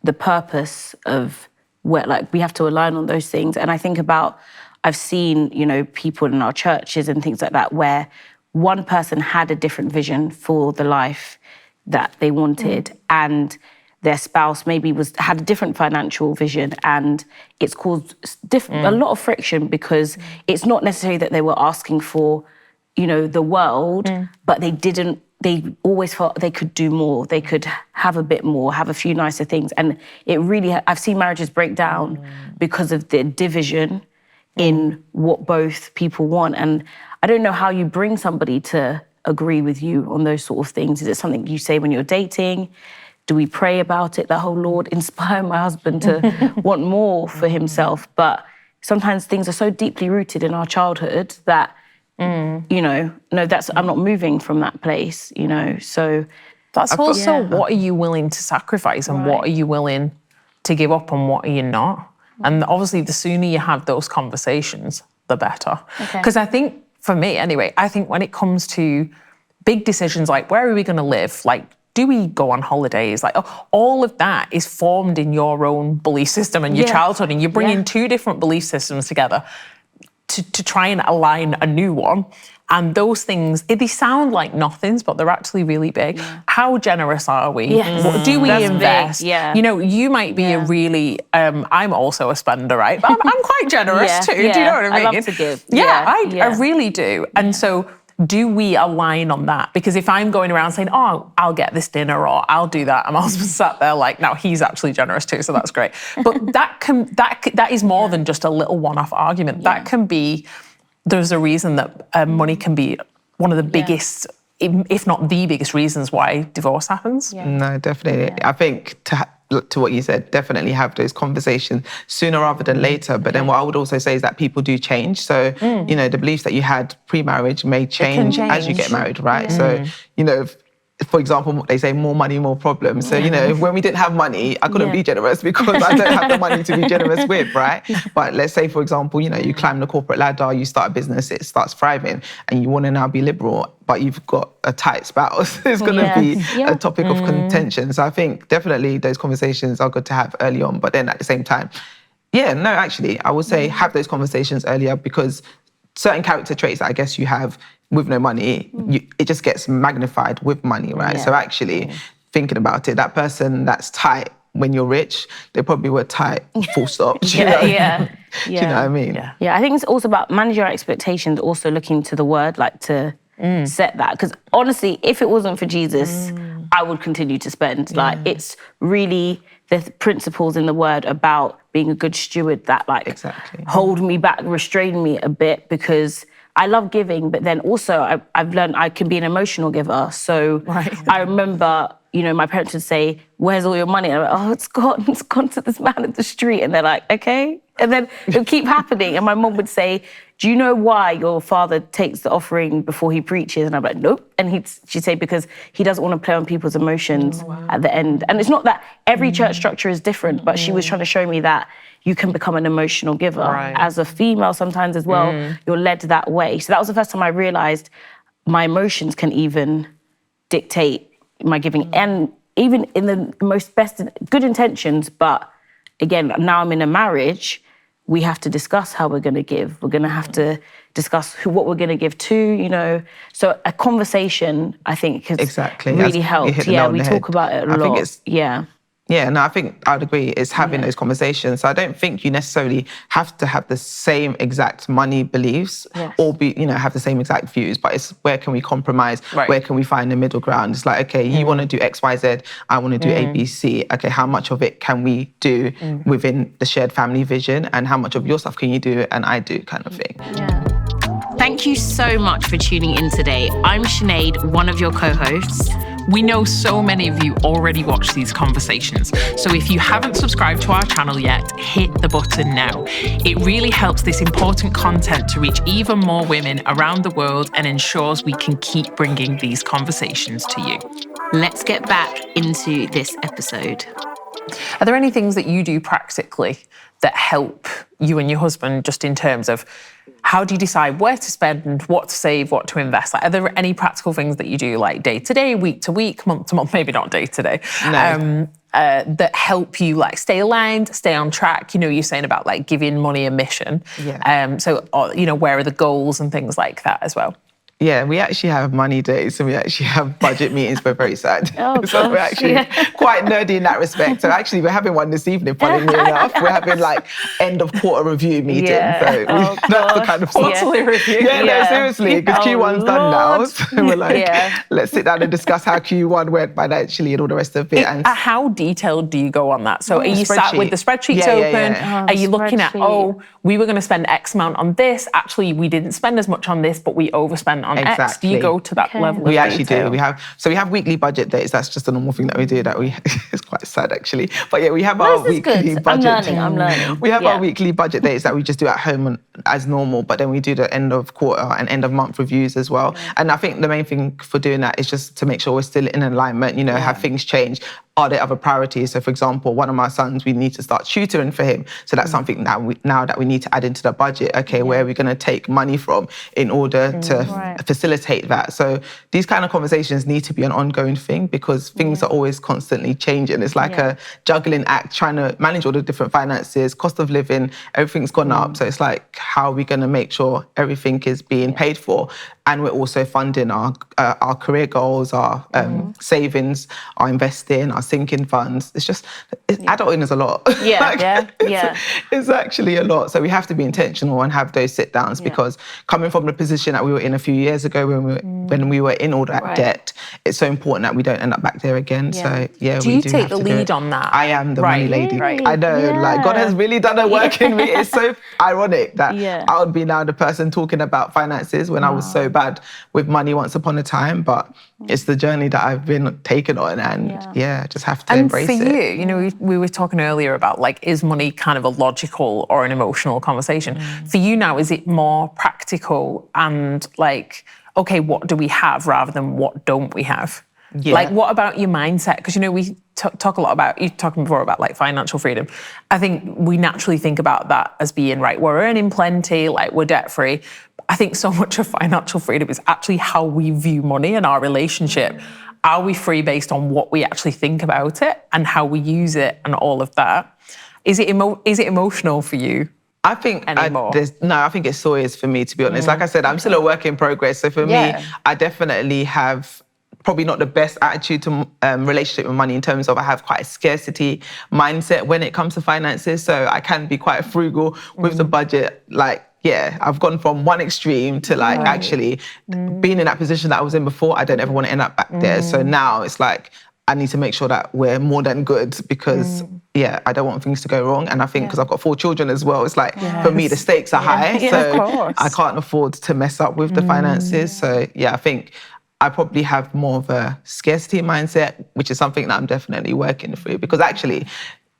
the purpose of where, like, we have to align on those things. And I think about, I've seen, you know, people in our churches and things like that where one person had a different vision for the life that they wanted and their spouse maybe had a different financial vision, and it's caused a lot of friction because it's not necessarily that they were asking for, you know, the world, but they always felt they could do more. They could have a bit more, have a few nicer things. And it really, I've seen marriages break down because of the division in what both people want. And I don't know how you bring somebody to agree with you on those sort of things. Is it something you say when you're dating? Do we pray about it? That, oh Lord, inspire my husband to want more for himself. But sometimes things are so deeply rooted in our childhood that, you know, no, I'm not moving from that place, you know, so. That's also what are you willing to sacrifice and what are you willing to give up and what are you not? And obviously the sooner you have those conversations, the better. Because I think, for me anyway, I think when it comes to big decisions like where are we going to live, like do we go on holidays, like all of that is formed in your own belief system and your childhood, and you're bringing two different belief systems together to try and align a new one. And those things, they sound like nothings, but they're actually really big. How generous are we? Do we invest? You know, you might be a really, I'm also a spender, right? But I'm quite generous too. Do you know what I mean? I love to give. I really do. And so do we align on that? Because if I'm going around saying, oh, I'll get this dinner or I'll do that, and my husband sat there like, no, he's actually generous too, so that's great. But that is more than just a little one-off argument. That can be, there's a reason that money can be one of the biggest, if not the biggest reasons why divorce happens. No, definitely. I think to what you said, definitely have those conversations sooner rather than later. But then what I would also say is that people do change. So, you know, the beliefs that you had pre-marriage may change as you get married, right? So, you know, for example, they say more money, more problems. So, you know, when we didn't have money, I couldn't be generous because I don't have the money to be generous with, right? But let's say, for example, you know, you climb the corporate ladder, you start a business, it starts thriving, and you want to now be liberal, but you've got a tight spouse. It's going to be a topic of contention. So I think definitely those conversations are good to have early on, but then at the same time, actually, I would say have those conversations earlier because certain character traits that I guess you have with no money, it just gets magnified with money, right? So actually, thinking about it, that person that's tight when you're rich, they probably were tight, full stop. Do you know what I mean? Yeah, I think it's also about manage your expectations, also looking to the word, like to set that. Because honestly, if it wasn't for Jesus, I would continue to spend. Like, it's really the principles in the word about being a good steward that hold me back, restrain me a bit, because I love giving, but then also I've learned I can be an emotional giver. So I remember my parents would say, where's all your money? And I'm like, it's gone to this man in the street. And they're like, okay. And then it would keep happening. And my mom would say, do you know why your father takes the offering before he preaches? And I'm like, nope. And she'd say, because he doesn't want to play on people's emotions at the end. And it's not that every church structure is different, but she was trying to show me that you can become an emotional giver. Right. As a female sometimes as well, you're led that way. So that was the first time I realised my emotions can even dictate my giving. And even in the most best, good intentions, but again, now I'm in a marriage, we have to discuss how we're going to give. We're going to have to discuss what we're going to give to, So a conversation, I think, has really helped. Yeah, we talk about it a lot. Yeah, no, I think I would agree. It's having those conversations. So I don't think you necessarily have to have the same exact money beliefs or have the same exact views, but it's where can we compromise? Right. Where can we find the middle ground? It's like, okay, you want to do X, Y, Z, I want to do A, B, C. Okay, how much of it can we do within the shared family vision, and how much of your stuff can you do and I do, kind of thing. Yeah. Thank you so much for tuning in today. I'm Sinead, one of your co-hosts. We know so many of you already watch these conversations, so if you haven't subscribed to our channel yet, hit the button now. It really helps this important content to reach even more women around the world and ensures we can keep bringing these conversations to you. Let's get back into this episode. Are there any things that you do practically that help you and your husband, just in terms of how do you decide where to spend, what to save, what to invest? Like, are there any practical things that you do, like day to day, week to week, month to month, maybe not day to day, that help you like stay aligned, stay on track? You're saying about like giving money a mission. Yeah. Where are the goals and things like that as well? Yeah, we actually have money days and we actually have budget meetings. We're very sad. So we're actually quite nerdy in that respect. So actually we're having one this evening, funnily enough. We're having like end of quarter review meeting. So that's the kind of quarterly review. No, seriously, because Q1's done now. So we're like, let's sit down and discuss how Q1 went financially and all the rest of it. And how detailed do you go on that? So are you sat with the spreadsheets open? Are you looking at, we were going to spend X amount on this. Actually, we didn't spend as much on this, but we overspent on X. Do you go to that level? We actually do. We have weekly budget dates. That's just a normal thing that we do. It's quite sad actually. But yeah, we have our weekly budget. I'm learning. We have our weekly budget dates that we just do at home as normal. But then we do the end of quarter and end of month reviews as well. And I think the main thing for doing that is just to make sure we're still in alignment. Have things changed? Are there other priorities? So for example, one of my sons, we need to start tutoring for him. So that's something that we need to add into the budget. Okay, where are we going to take money from in order to facilitate that? So these kind of conversations need to be an ongoing thing, because things are always constantly changing. It's like a juggling act, trying to manage all the different finances, cost of living, everything's gone up. So it's like, how are we going to make sure everything is being paid for? And we're also funding our career goals, our savings, our investing, our sinking funds. Adulting is a lot. It's actually a lot. So we have to be intentional and have those sit downs, because coming from the position that we were in a few years ago when we were in all that debt, it's so important that we don't end up back there again. So do you take the lead on that? I am the money lady. I know, like God has really done a work in me. It's so ironic that I would be now the person talking about finances when I was so bad with money once upon a time, but it's the journey that I've been taken on, and just have to embrace it. And for you, we were talking earlier about like, is money kind of a logical or an emotional conversation? For you now, is it more practical and like, okay, what do we have rather than what don't we have? Like, what about your mindset? Because, we talk a lot about, you talking before about like financial freedom. I think we naturally think about that as being, right, we're earning plenty, like we're debt free. I think so much of financial freedom is actually how we view money and our relationship. Are we free based on what we actually think about it and how we use it and all of that? Is it emotional for you? I think I think it still is for me, to be honest. Like I said, I'm still a work in progress. So for me, I definitely have probably not the best attitude to relationship with money, in terms of I have quite a scarcity mindset when it comes to finances. So I can be quite frugal with the budget. Like, I've gone from one extreme to like actually being in that position that I was in before. I don't ever want to end up back there. So now it's like, I need to make sure that we're more than good, because I don't want things to go wrong. And I think because I've got 4 children as well, it's like, for me, the stakes are high. So I can't afford to mess up with the finances. So I think I probably have more of a scarcity mindset, which is something that I'm definitely working through, because actually,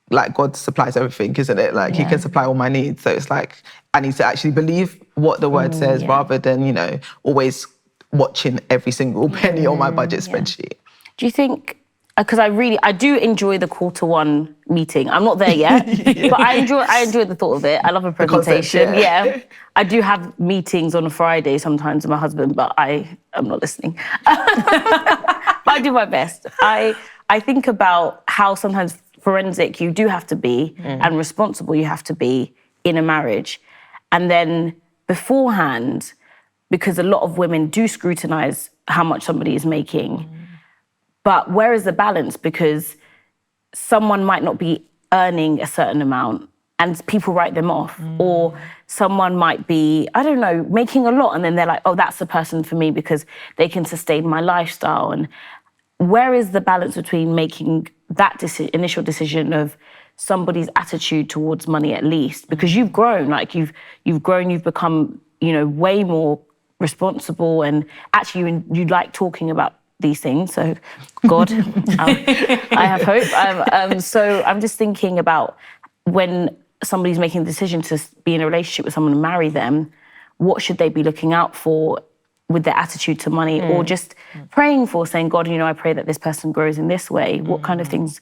like, God supplies everything, isn't it? Like, he can supply all my needs. So it's like, I need to actually believe what the word says rather than, you know, always watching every single penny on my budget spreadsheet. Do you think, because I do enjoy the quarter-one meeting. I'm not there yet, but I enjoy the thought of it. I love a presentation. Concept, I do have meetings on a Friday sometimes with my husband, but I am not listening. But I do my best. I think about how sometimes forensic you do have to be and responsible you have to be in a marriage. And then beforehand, because a lot of women do scrutinise how much somebody is making, but where is the balance? Because someone might not be earning a certain amount and people write them off. Or someone might be, I don't know, making a lot and then they're like, oh, that's the person for me because they can sustain my lifestyle. And where is the balance between making that initial decision of somebody's attitude towards money at least? Because you've grown, like you've grown, you've become, you know, way more responsible, and actually you like talking about these things. So God, I have hope. So I'm just thinking about when somebody's making a decision to be in a relationship with someone and marry them, what should they be looking out for with their attitude to money, or just praying for, saying, God, you know, I pray that this person grows in this way. What kind of things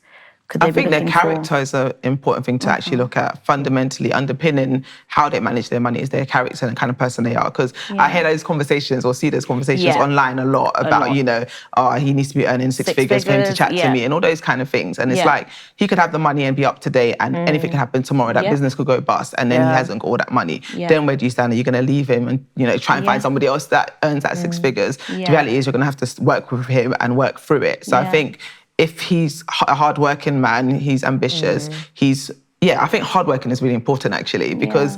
could they be looking for? I think their character is an important thing to actually look at. Fundamentally underpinning how they manage their money is their character and the kind of person they are. Because I hear those conversations or see those conversations online a lot about, you know, oh, he needs to be earning six figures for him to chat to me and all those kind of things. And it's like, he could have the money and be up to date and anything can happen tomorrow. That business could go bust and then he hasn't got all that money. Then where do you stand? Are you going to leave him and, you know, try and find somebody else that earns that six figures? The reality is you're going to have to work with him and work through it. So I think if he's a hardworking man, he's ambitious, I think hardworking is really important actually, because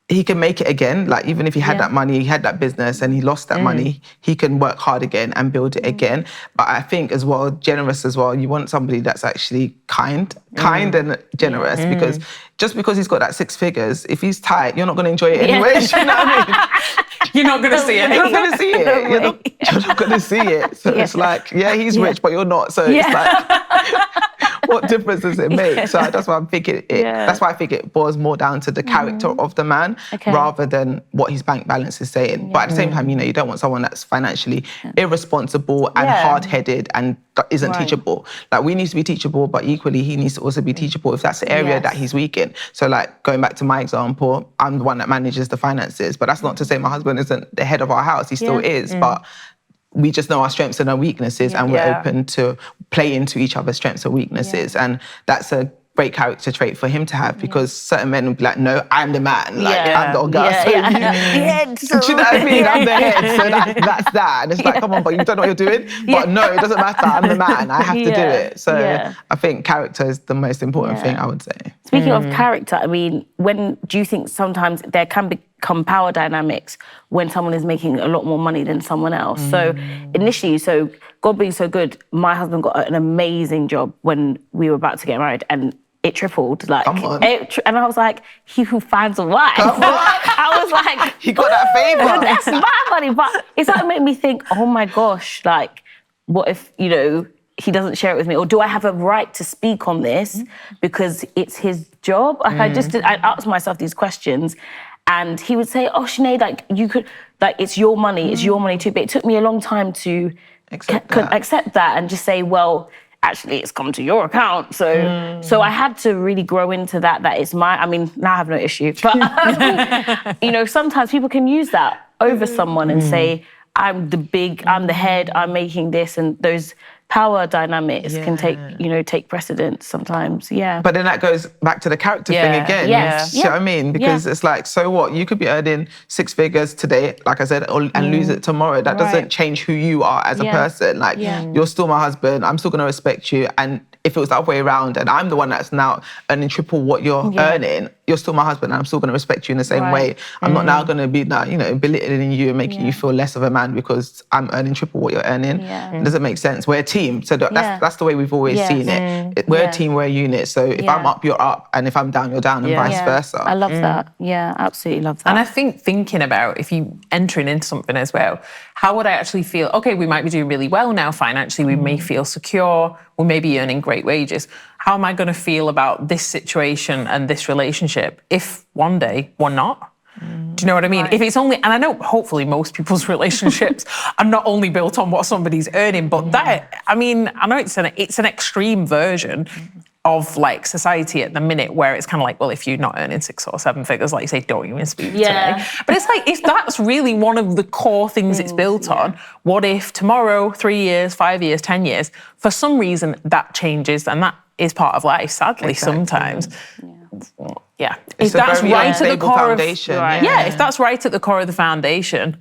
he can make it again. Like, even if he had that money, he had that business and he lost that money, he can work hard again and build it again. But I think as well, generous as well. You want somebody that's actually kind and generous, because just because he's got that six figures, if he's tight, you're not going to enjoy it anyway. You know what I mean? You're not going to see it. You're not going to see it. You're not going to see it. So it's like, he's rich, but you're not. So it's like, what difference does it make? So that's why I'm thinking that's why I think it boils more down to the character of the man rather than what his bank balance is saying. But at the same time, you know, you don't want someone that's financially irresponsible and hard-headed and isn't teachable. Like, we need to be teachable, but equally he needs to also be teachable if that's the area that he's weak in. So like, going back to my example, I'm the one that manages the finances, but that's not to say my husband isn't the head of our house. He still is, but we just know our strengths and our weaknesses and we're open to play into each other's strengths and weaknesses. And that's a great character trait for him to have, because certain men will be like, no, I'm the man, like I'm the old guy. Do you know what I mean? I'm the head, so that's that. And it's like, come on, but you don't know what you're doing. But no, it doesn't matter, I'm the man, I have to do it. So I think character is the most important thing, I would say. Speaking of character, I mean, when do you think sometimes there can become power dynamics when someone is making a lot more money than someone else? So initially, God being so good, my husband got an amazing job when we were about to get married, and it tripled. Like, and I was like, he who finds a wife. I was like, he got that favour. That's my money. But it's like, made me think, oh my gosh, like, what if, you know, he doesn't share it with me? Or do I have a right to speak on this because it's his job? Like, I asked myself these questions, and he would say, oh, Sinead, like, you could, like, it's your money too. But it took me a long time to accept that and just say, well, actually, it's come to your account. So I had to really grow into that it's I mean, now I have no issue. But, you know, sometimes people can use that over someone and say, I'm the head, I'm making this, and those power dynamics can take precedence sometimes, But then that goes back to the character thing again. You know what I mean? Because it's like, so what? You could be earning six figures today, like I said, and lose it tomorrow. That doesn't change who you are as a person. Like, you're still my husband, I'm still going to respect you. And if it was the other way around and I'm the one that's now earning triple what you're earning, you're still my husband and I'm still going to respect you in the same way. I'm not now going to be, belittling you and making you feel less of a man because I'm earning triple what you're earning. It doesn't make sense. We're a team. So that's the way we've always seen it. We're a team, we're a unit. So if I'm up, you're up. And if I'm down, you're down and vice versa. I love that. Yeah, absolutely love that. And I think thinking about if you entering into something as well, how would I actually feel? Okay, we might be doing really well now financially. We may feel secure. We may be earning great wages. How am I going to feel about this situation and this relationship if one day we're not? Do you know what I mean? If it's only, and I know hopefully most people's relationships are not only built on what somebody's earning, but that, I mean, I know it's an extreme version of like society at the minute where it's kind of like, well, if you're not earning 6 or 7 figures, like you say, don't even speak to me. But it's like, if that's really one of the core things it's built on, what if tomorrow, 3 years, 5 years, 10 years, for some reason that changes, and that is part of life, sadly, sometimes. If that's right at the core of, if that's right at the core of the foundation,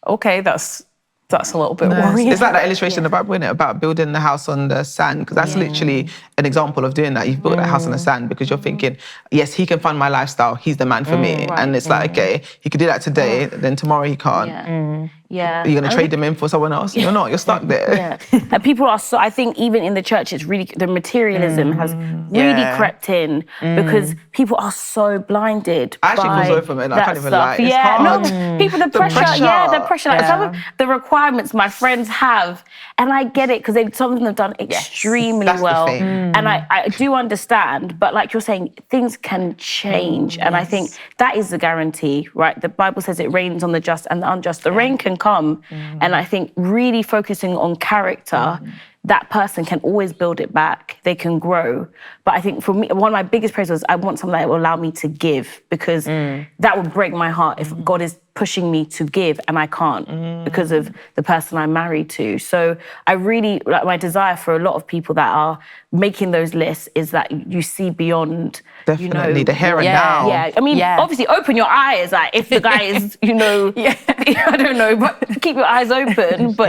okay, that's a little bit worrying. It's like that illustration in the Bible, isn't it, about building the house on the sand, because that's literally an example of doing that. You've built that house on the sand because you're thinking, yes, he can fund my lifestyle, he's the man for me. And it's like, okay, he could do that today, then tomorrow he can't. You're going to trade him in for someone else? You're not, you're stuck there. And people are so, I think even in the church, it's really, the materialism has really crept in because people are so blinded. I actually feel sorry for men, I can't even lie. It's hard. People, the pressure. The pressure. Like some of the requirements my friends have, and I get it because some of them have done extremely well. And I do understand, but like you're saying, things can change. And I think that is the guarantee, right? The Bible says it rains on the just and the unjust. The rain can come. And I think really focusing on character, that person can always build it back. They can grow. But I think for me, one of my biggest prayers was I want something that will allow me to give, because that would break my heart if God is pushing me to give and I can't because of the person I'm married to. So I really, like, my desire for a lot of people that are making those lists is that you see beyond, definitely, the here and now. I mean, obviously open your eyes, like if the guy is, I don't know, but keep your eyes open, but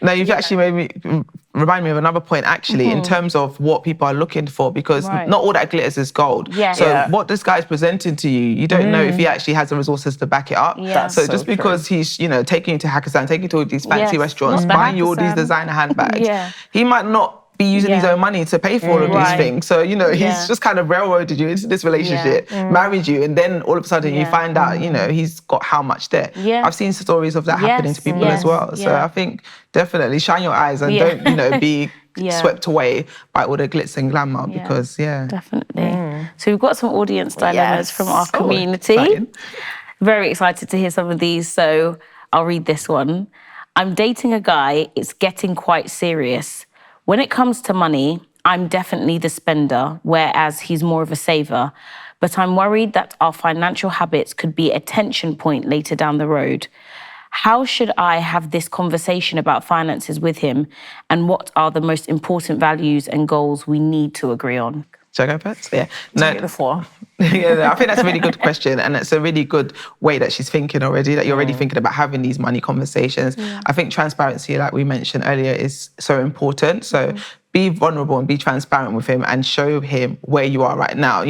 No, you've actually made me, remind me of another point actually in terms of what people are looking for, because not all that glitters is gold. So what this guy is presenting to you, you don't know if he actually has the resources to back it up. So just because he's, taking you to Hakkasan, taking you to all these fancy restaurants, buying you all these designer handbags, he might not be using his own money to pay for all of these things. So, he's just kind of railroaded you into this relationship, married you, and then all of a sudden you find out, he's got how much debt. I've seen stories of that happening to people as well. So I think definitely shine your eyes and don't, be swept away by all the glitz and glamour because, Definitely. So we've got some audience dilemmas from our community. Exciting. Very excited to hear some of these. So I'll read this one. I'm dating a guy. It's getting quite serious. When it comes to money, I'm definitely the spender, whereas he's more of a saver. But I'm worried that our financial habits could be a tension point later down the road. How should I have this conversation about finances with him? And what are the most important values and goals we need to agree on? Should I go first? Yeah. Take the floor. I think that's a really good question, and it's a really good way that she's thinking already, that you're already thinking about having these money conversations. I think transparency, like we mentioned earlier, is so important. So be vulnerable and be transparent with him and show him where you are right now.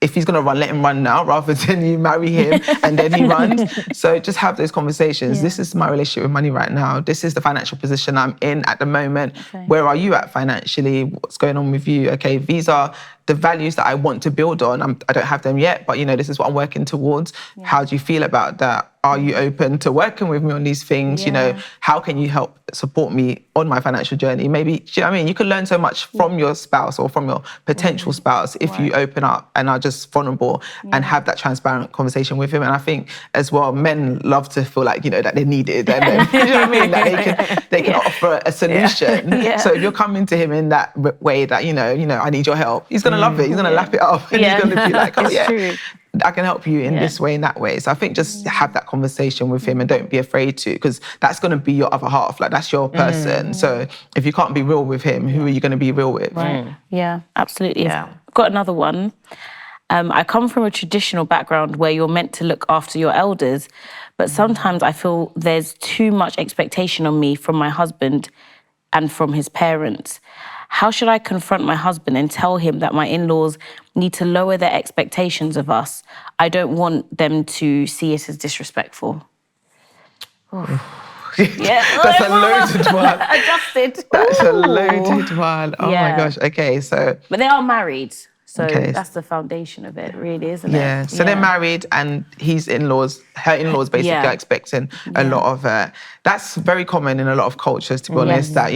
If he's going to run, let him run now rather than you marry him and then he runs. So just have those conversations. This is my relationship with money right now. This is the financial position I'm in at the moment. Where are you at financially? What's going on with you? Okay, these are the values that I want to build on. I don't have them yet, but this is what I'm working towards. How do you feel about that? Are you open to working with me on these things? How can you help support me on my financial journey? Maybe, do you know what I mean? You can learn so much from your spouse or from your potential spouse if you open up and are just vulnerable and have that transparent conversation with him. And I think as well, men love to feel like, that they're needed. And then, you know what I mean? That they can offer a solution. So if you're coming to him in that way that, I need your help, he's going to love it. He's going to lap it up and he's going to be like, oh yeah. I can help you in this way and that way. So I think just have that conversation with him and don't be afraid to, because that's going to be your other half. Like, that's your person. So if you can't be real with him, who are you going to be real with? Yeah, absolutely. I've got another one. I come from a traditional background where you're meant to look after your elders, but sometimes I feel there's too much expectation on me from my husband and from his parents. How should I confront my husband and tell him that my in-laws need to lower their expectations of us? I don't want them to see it as disrespectful. Yeah, that's a loaded one. Adjusted. That's a loaded one. Oh my gosh. Okay, so. But they are married. So that's the foundation of it, really, isn't it? Yeah. So they're married, and her in-laws basically are expecting a lot of. That's very common in a lot of cultures, to be honest. That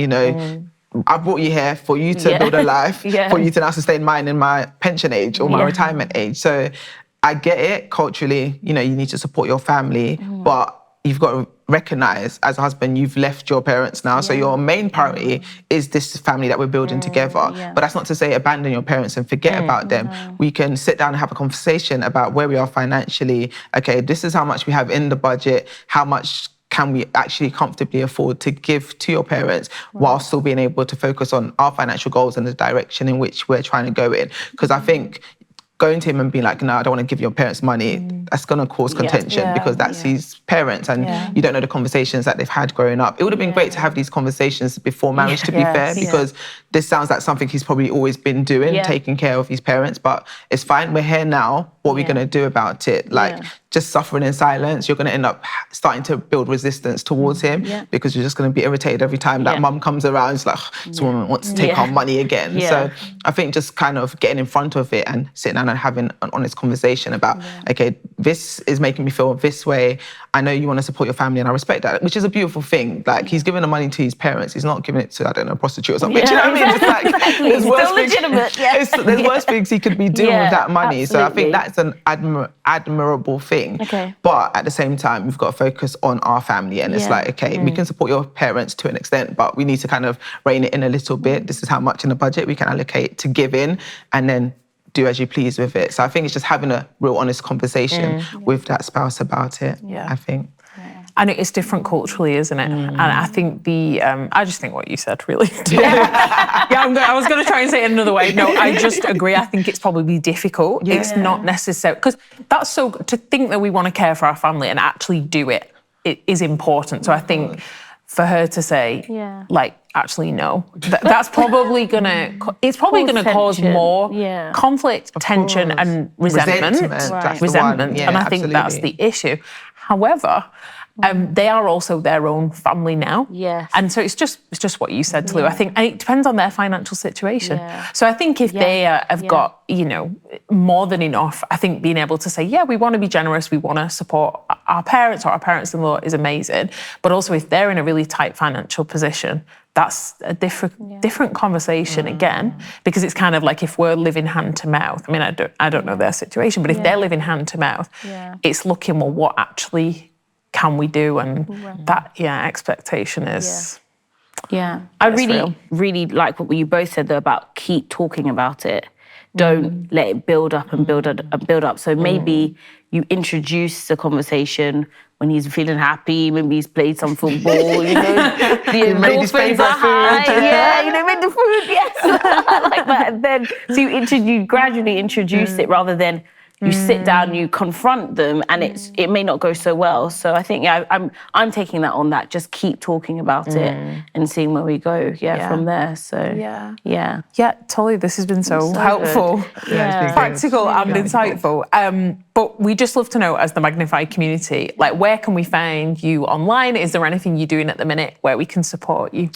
I brought you here for you to build a life, for you to now sustain mine in my pension age or my retirement age. So I get it culturally. You need to support your family, but you've got to recognize as a husband, you've left your parents now. So your main priority is this family that we're building together. But that's not to say abandon your parents and forget about them. We can sit down and have a conversation about where we are financially. Okay, this is how much we have in the budget. How much can we actually comfortably afford to give to your parents while still being able to focus on our financial goals and the direction in which we're trying to go in? Because I think going to him and being like, no, I don't want to give your parents money, that's going to cause contention because that's his parents and you don't know the conversations that they've had growing up. It would have been great to have these conversations before marriage, to be fair, because this sounds like something he's probably always been doing, taking care of his parents, but it's fine, we're here now, what are we going to do about it? Like, just suffering in silence, you're going to end up starting to build resistance towards him because you're just going to be irritated every time that mum comes around. It's like, this woman wants to take our money again. So I think just kind of getting in front of it and sitting down and having an honest conversation about, okay, this is making me feel this way. I know you want to support your family and I respect that, which is a beautiful thing. Like, he's giving the money to his parents. He's not giving it to, I don't know, a prostitute or something. Do you know what I mean? It's like, there's worse things he could be doing with that money. Absolutely. So I think that's an admirable thing. Okay. But at the same time, we've got to focus on our family. And it's like, okay, we can support your parents to an extent, but we need to kind of rein it in a little bit. This is how much in the budget we can allocate to give in, and then do as you please with it. So I think it's just having a real honest conversation with that spouse about it, I think. And it is different culturally, isn't it? And I think I just think what you said, really. I was going to try and say it another way. No, I just agree. I think it's probably difficult. It's not necessary. Because that's so, to think that we want to care for our family and actually do it is important. So I think for her to say, like, actually, no, that's probably going to cause more conflict, tension and resentment. Resentment. And I think that's the issue. However, they are also their own family now. Yes. And so it's just what you said, Tolu. I think, and it depends on their financial situation. So I think if they have got, more than enough, I think being able to say, we want to be generous, we want to support our parents or our parents-in-law is amazing. But also if they're in a really tight financial position, that's a different conversation again, because it's kind of like if we're living hand to mouth. I mean, I don't know their situation, but if they're living hand to mouth, it's looking, well, what actually can we do? And that, expectation is... I really like what you both said, though, about keep talking about it. Don't let it build up and build up. So maybe you introduce the conversation when he's feeling happy, maybe he's played some football, the endorphins are high. Made the food, yes. Like that. And then, so you gradually introduce it rather than you sit down, you confront them, and it may not go so well. So I think I'm taking that on, that just keep talking about it and seeing where we go. From there. So Tolu, this has been so helpful, practical and insightful. But we just love to know, as the Magnify community, like, where can we find you online? Is there anything you're doing at the minute where we can support you?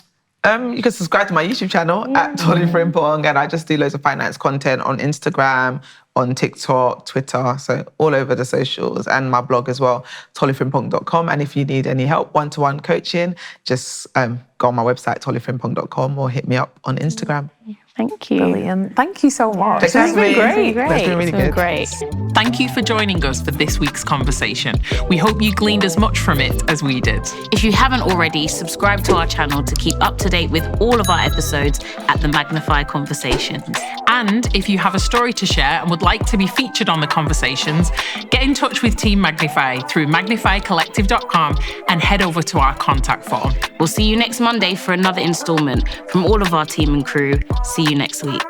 You can subscribe to my YouTube channel at Tolu Frimpong, and I just do loads of finance content on Instagram, on TikTok, Twitter, so all over the socials, and my blog as well, tolufrimpong.com. And if you need any help, one-to-one coaching, just go on my website, tolufrimpong.com, or hit me up on Instagram. Thank you. Brilliant. Thank you so much. This has been great. That's been really good. Great. Thank you for joining us for this week's conversation. We hope you gleaned as much from it as we did. If you haven't already, subscribe to our channel to keep up to date with all of our episodes at the Magnify Conversations. And if you have a story to share and would like to be featured on the conversations, get in touch with Team Magnify through magnifycollective.com and head over to our contact form. We'll see you next Monday for another installment from all of our team and crew. See you next week.